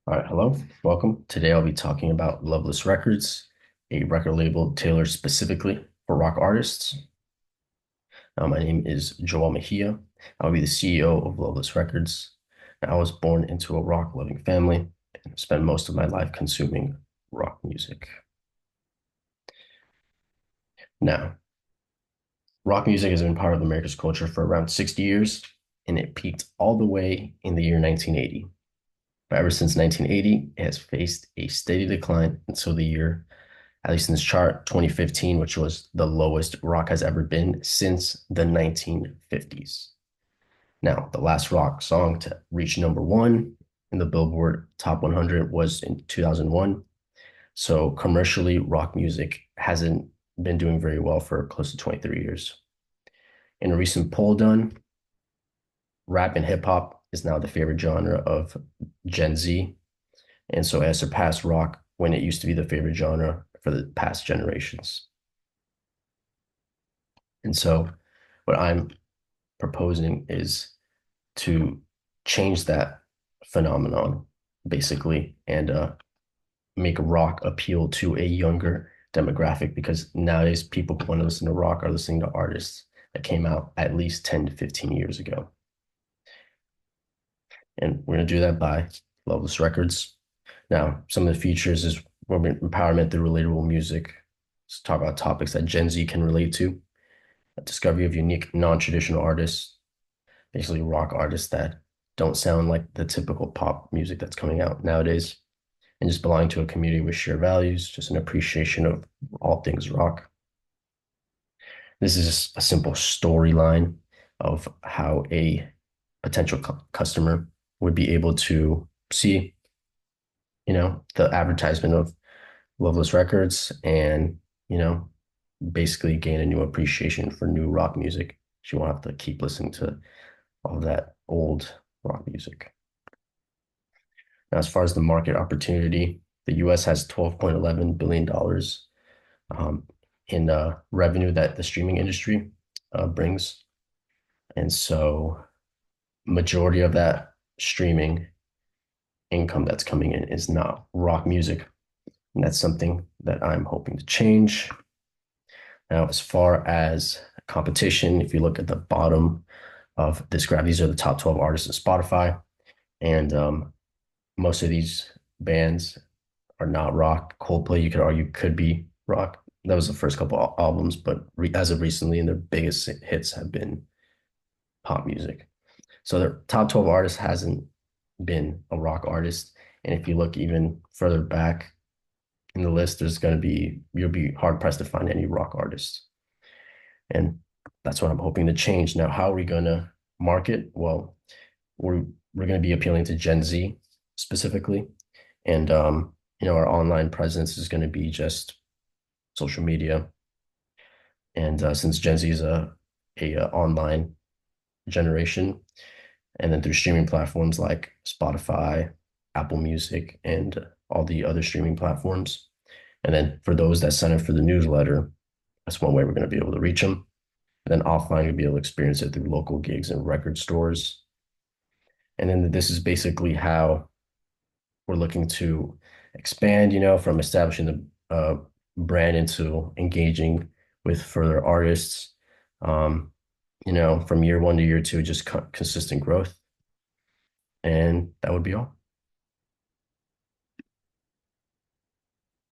All right, hello, welcome. Today I'll be talking about Loveless Records, a record label tailored specifically for rock artists. My name is Joel Mejia. I'll be the CEO of Loveless Records. I was born into a rock-loving family and spent most of my life consuming rock music. Now, rock music has been part of America's culture for around 60 years, and it peaked all the way in the year 1980. But ever since 1980, it has faced a steady decline until the year, at least in this chart, 2015, which was the lowest rock has ever been since the 1950s. Now, the last rock song to reach number one in the Billboard Top 100 was in 2001. So commercially, rock music hasn't been doing very well for close to 23 years. In a recent poll done, rap and hip hop is now the favorite genre of Gen Z. And so it has surpassed rock when it used to be the favorite genre for the past generations. And so what I'm proposing is to change that phenomenon, basically, and make rock appeal to a younger demographic because nowadays people who want to listen to rock are listening to artists that came out at least 10 to 15 years ago. And we're going to do that by Loveless Records. Now, some of the features is women empowerment through relatable music. Let's talk about topics that Gen Z can relate to. A discovery of unique, non-traditional artists, basically rock artists that don't sound like the typical pop music that's coming out nowadays, and just belonging to a community with shared values, just an appreciation of all things rock. This is just a simple storyline of how a potential customer would be able to see, the advertisement of Loveless Records and, basically gain a new appreciation for new rock music. She won't have to keep listening to all that old rock music. Now, as far as the market opportunity, the US has $12.11 billion in revenue that the streaming industry brings. And so majority of that streaming income that's coming in is not rock music. And that's something that I'm hoping to change. Now, as far as competition, if you look at the bottom of this graph, these are the top 12 artists on Spotify. And most of these bands are not rock. Coldplay, you could argue, could be rock. That was the first couple albums, but as of recently, and their biggest hits have been pop music. So their top 12 artists hasn't been a rock artist. And if you look even further back in the list, you'll be hard pressed to find any rock artists. And that's what I'm hoping to change. Now, how are we going to market? Well, we're going to be appealing to Gen Z specifically. And, our online presence is going to be just social media. And since Gen Z is a online generation, and then through streaming platforms like Spotify, Apple Music, and all the other streaming platforms. And then for those that sign up for the newsletter, that's one way we're going to be able to reach them. And then offline, you'll be able to experience it through local gigs and record stores. And then this is basically how we're looking to expand, from establishing the brand into engaging with further artists. From year one to year two, just consistent growth. And that would be all.